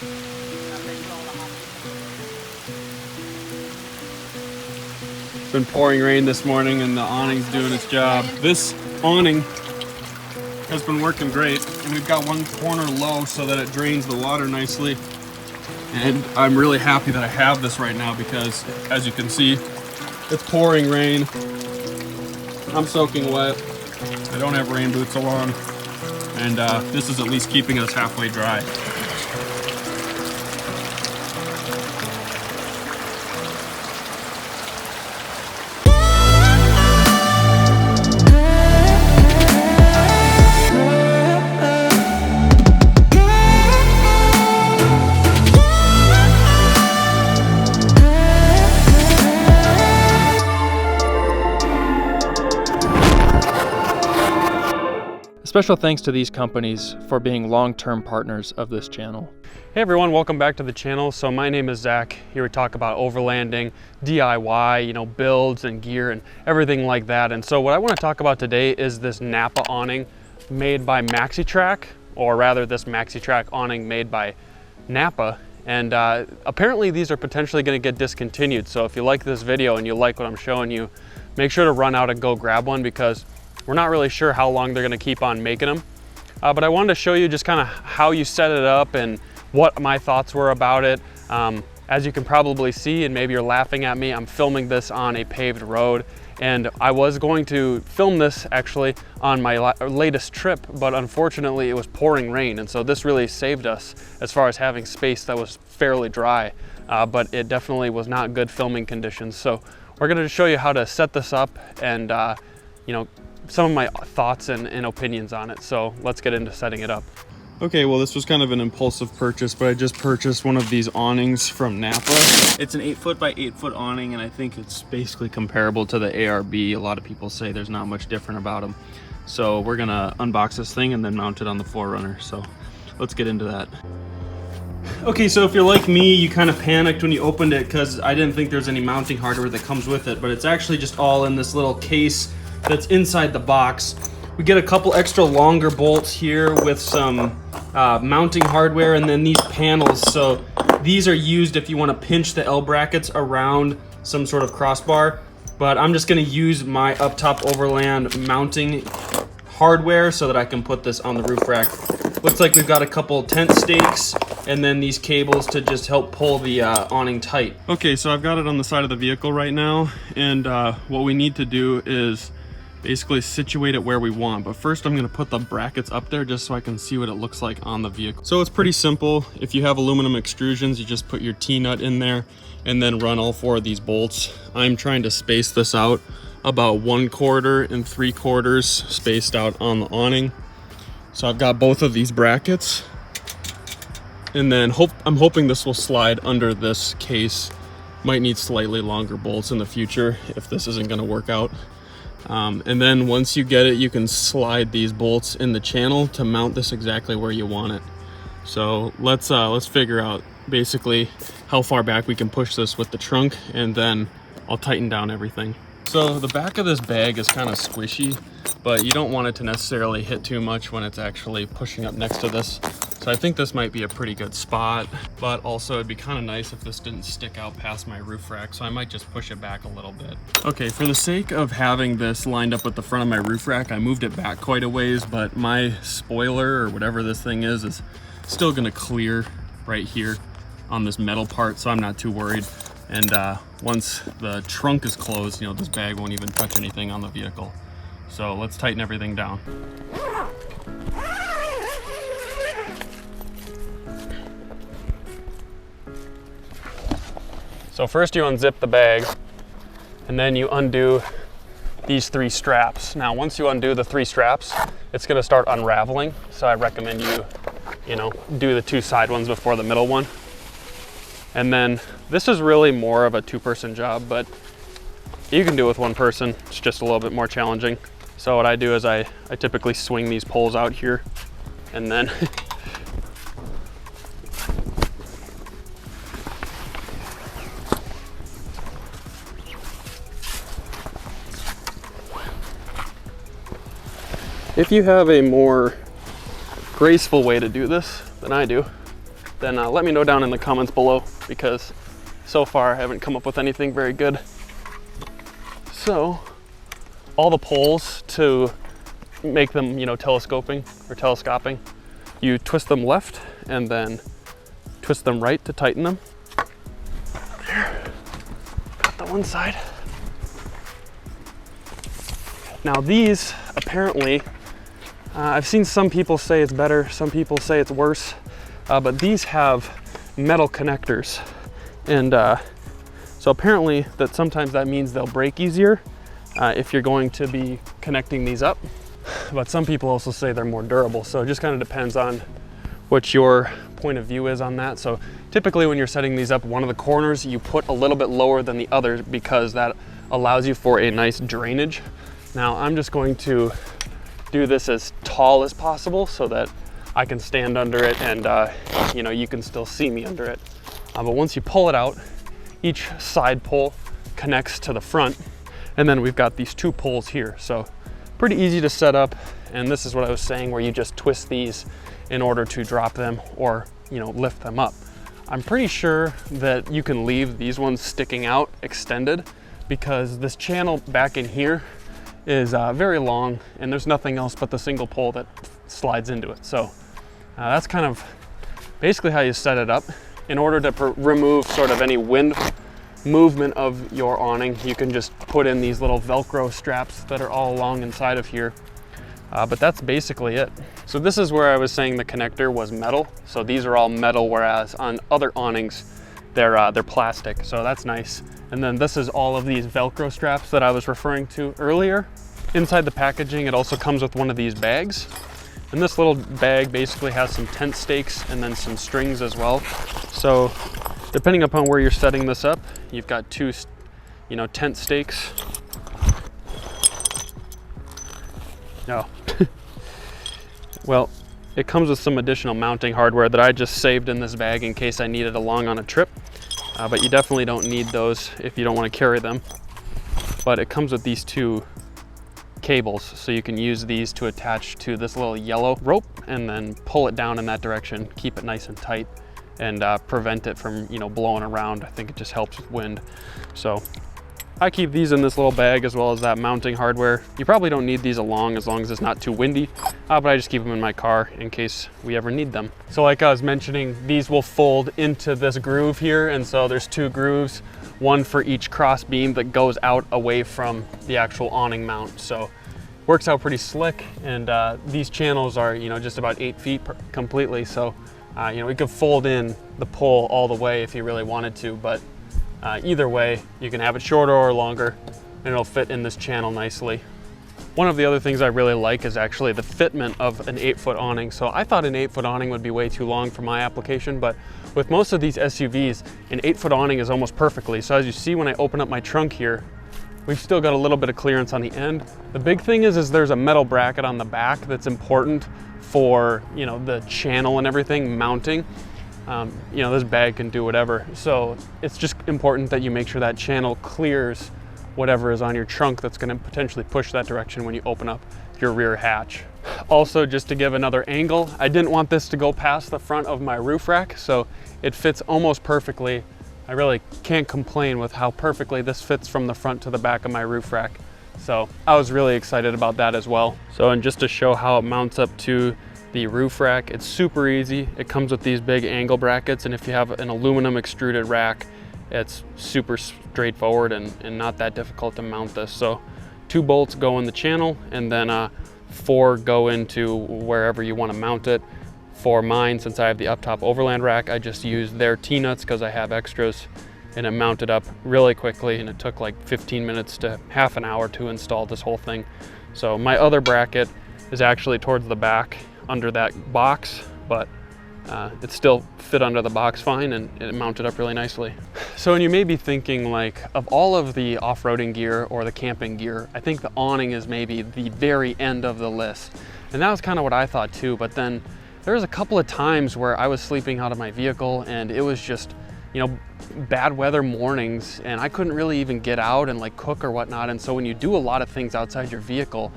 It's been pouring rain this morning and the awning's doing its job. This awning has been working great, and we've got one corner low so that it drains the water nicely. And I'm really happy that I have this right now because, as you can see, it's pouring rain. I'm soaking wet. I don't have rain boots along, and this is at least keeping us halfway dry. Special thanks to these companies for being long-term partners of this channel. Hey everyone, welcome back to the channel. So my name is Zach. Here we talk about overlanding, DIY, builds and gear and everything like that. And so what I want to talk about today is this NAPA awning made by MaxiTrac, or rather this MaxiTrac awning made by NAPA. And apparently these are potentially going to get discontinued. So if you like this video and you like what I'm showing you, make sure to run out and go grab one, because we're not really sure how long they're going to keep on making them. But I wanted to show you just kind of how you set it up and what my thoughts were about it. As you can probably see, and maybe you're laughing at me, I'm filming this on a paved road. And I was going to film this actually on my latest trip, but unfortunately it was pouring rain. And so this really saved us as far as having space that was fairly dry. But it definitely was not good filming conditions. So we're going to show you how to set this up and some of my thoughts and opinions on it. So let's get into setting it up. Okay, well, this was kind of an impulsive purchase, but I just purchased one of these awnings from NAPA. It's an 8-foot by 8-foot awning, and I think it's basically comparable to the ARB. A lot of people say there's not much different about them. So we're gonna unbox this thing and then mount it on the 4Runner. So let's get into that. Okay, so if you're like me, you kind of panicked when you opened it because I didn't think there's any mounting hardware that comes with it, but it's actually just all in this little case that's inside the box. We get a couple extra longer bolts here with some mounting hardware, and then these panels. So these are used if you want to pinch the L brackets around some sort of crossbar, but I'm just going to use my up top Overland mounting hardware so that I can put this on the roof rack. Looks like we've got a couple tent stakes and then these cables to just help pull the awning tight. Okay, so I've got it on the side of the vehicle right now, and what we need to do is basically situate it where we want. But first I'm going to put the brackets up there just so I can see what it looks like on the vehicle. So it's pretty simple. If you have aluminum extrusions, you just put your T-nut in there and then run all 4 of these bolts. I'm trying to space this out about 1/4 and 3/4 spaced out on the awning. So I've got both of these brackets, and then I'm hoping this will slide under this case. Might need slightly longer bolts in the future if this isn't going to work out. And then once you get it, you can slide these bolts in the channel to mount this exactly where you want it. So let's figure out basically how far back we can push this with the trunk, and then I'll tighten down everything. So the back of this bag is kind of squishy, but you don't want it to necessarily hit too much when it's actually pushing up next to this. So I think this might be a pretty good spot, but also it'd be kind of nice if this didn't stick out past my roof rack, so I might just push it back a little bit. Okay, for the sake of having this lined up with the front of my roof rack, I moved it back quite a ways, but my spoiler, or whatever this thing is still gonna clear right here on this metal part, so I'm not too worried. And once the trunk is closed, this bag won't even touch anything on the vehicle. So let's tighten everything down. So first you unzip the bag, and then you undo these 3 straps. Now once you undo the 3 straps, it's gonna start unraveling. So I recommend you do the 2 side ones before the middle one. And then this is really more of a 2-person job, but you can do it with 1 person. It's just a little bit more challenging. So what I do is I typically swing these poles out here, and then if you have a more graceful way to do this than I do, then let me know down in the comments below, because so far I haven't come up with anything very good. So all the poles, to make them, you know, telescoping, you twist them left and then twist them right to tighten them. There, got the one side. Now these, apparently, I've seen some people say it's better, some people say it's worse, but these have metal connectors. And so apparently that sometimes that means they'll break easier if you're going to be connecting these up. But some people also say they're more durable. So it just kind of depends on what your point of view is on that. So typically when you're setting these up, one of the corners you put a little bit lower than the others, because that allows you for a nice drainage. Now I'm just going to do this as tall as possible so that I can stand under it and you know, you can still see me under it. But once you pull it out, each side pole connects to the front, and then we've got these two poles here. So pretty easy to set up, and this is what I was saying, where you just twist these in order to drop them or, you know, lift them up. I'm pretty sure that you can leave these ones sticking out extended, because this channel back in here is very long, and there's nothing else but the single pole that slides into it. So that's kind of basically how you set it up. In order to remove sort of any wind movement of your awning, you can just put in these little Velcro straps that are all along inside of here. But that's basically it. So this is where I was saying the connector was metal. So these are all metal, whereas on other awnings, they're plastic. So that's nice. And then this is all of these Velcro straps that I was referring to earlier. Inside the packaging, it also comes with one of these bags. And this little bag basically has some tent stakes and then some strings as well. So depending upon where you're setting this up, you've got two, you know, tent stakes. No. Well, it comes with some additional mounting hardware that I just saved in this bag in case I need it along on a trip. But you definitely don't need those if you don't want to carry them. But it comes with these two cables, so you can use these to attach to this little yellow rope and then pull it down in that direction, keep it nice and tight, and prevent it from, you know, blowing around. I think it just helps with wind. So I keep these in this little bag, as well as that mounting hardware. You probably don't need these along as long as it's not too windy, but I just keep them in my car in case we ever need them. So like I was mentioning, these will fold into this groove here, and so there's two grooves, one for each cross beam that goes out away from the actual awning mount. So works out pretty slick, and these channels are, you know, just about 8 feet completely. So you know, we could fold in the pole all the way if you really wanted to, but either way, you can have it shorter or longer, and it'll fit in this channel nicely. One of the other things I really like is actually the fitment of an 8-foot awning. So I thought an 8-foot awning would be way too long for my application, but with most of these SUVs, an 8-foot awning is almost perfectly. So as you see when I open up my trunk here, we've still got a little bit of clearance on the end. The big thing is there's a metal bracket on the back that's important for, you know, the channel and everything mounting. You know, this bag can do whatever. So it's just important that you make sure that channel clears whatever is on your trunk that's going to potentially push that direction when you open up your rear hatch. Also, just to give another angle, I didn't want this to go past the front of my roof rack, so it fits almost perfectly. I really can't complain with how perfectly this fits from the front to the back of my roof rack. So I was really excited about that as well. So, and just to show how it mounts up to the roof rack, it's super easy. It comes with these big angle brackets, and if you have an aluminum extruded rack, it's super straightforward and not that difficult to mount this. So 2 bolts go in the channel, and then 4 go into wherever you want to mount it. For mine, since I have the up top Overland rack, I just use their T-nuts because I have extras, and it mounted up really quickly, and it took like 15 minutes to half an hour to install this whole thing. So my other bracket is actually towards the back under that box, but it still fit under the box fine, and it mounted up really nicely. So, and you may be thinking, like, of all of the off-roading gear or the camping gear, I think the awning is maybe the very end of the list. And that was kind of what I thought too, but then there was a couple of times where I was sleeping out of my vehicle, and it was just, you know, bad weather mornings, and I couldn't really even get out and like cook or whatnot. And so when you do a lot of things outside your vehicle,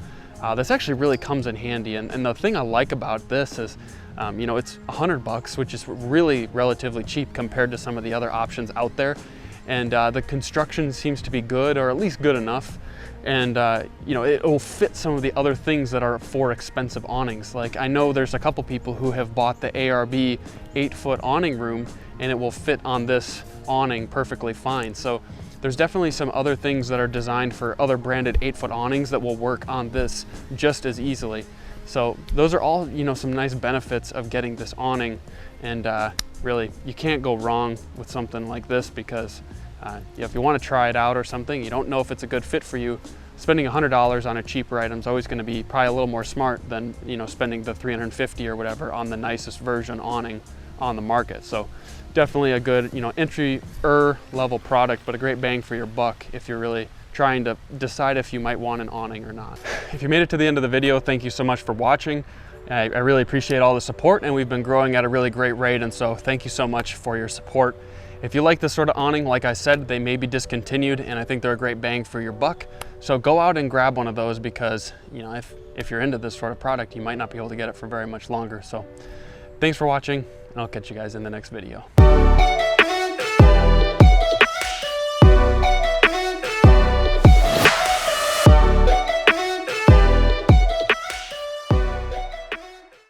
this actually really comes in handy. And the thing I like about this is You know, it's $100, which is really relatively cheap compared to some of the other options out there. And the construction seems to be good, or at least good enough. And you know, it will fit some of the other things that are for expensive awnings. Like, I know there's a couple people who have bought the ARB 8-foot awning room, and it will fit on this awning perfectly fine. So there's definitely some other things that are designed for other branded 8-foot awnings that will work on this just as easily. So those are all, you know, some nice benefits of getting this awning. And really, you can't go wrong with something like this, because if you want to try it out or something, you don't know if it's a good fit for you, spending $100 on a cheaper item is always going to be probably a little more smart than, you know, spending the $350 or whatever on the nicest version awning on the market. So definitely a good, you know, entry level product, but a great bang for your buck if you're really trying to decide if you might want an awning or not. If you made it to the end of the video, thank you so much for watching. I really appreciate all the support, and we've been growing at a really great rate, and so thank you so much for your support. If you like this sort of awning, like I said, they may be discontinued, and I think they're a great bang for your buck. So go out and grab one of those, because, you know, if you're into this sort of product, you might not be able to get it for very much longer. So thanks for watching, and I'll catch you guys in the next video.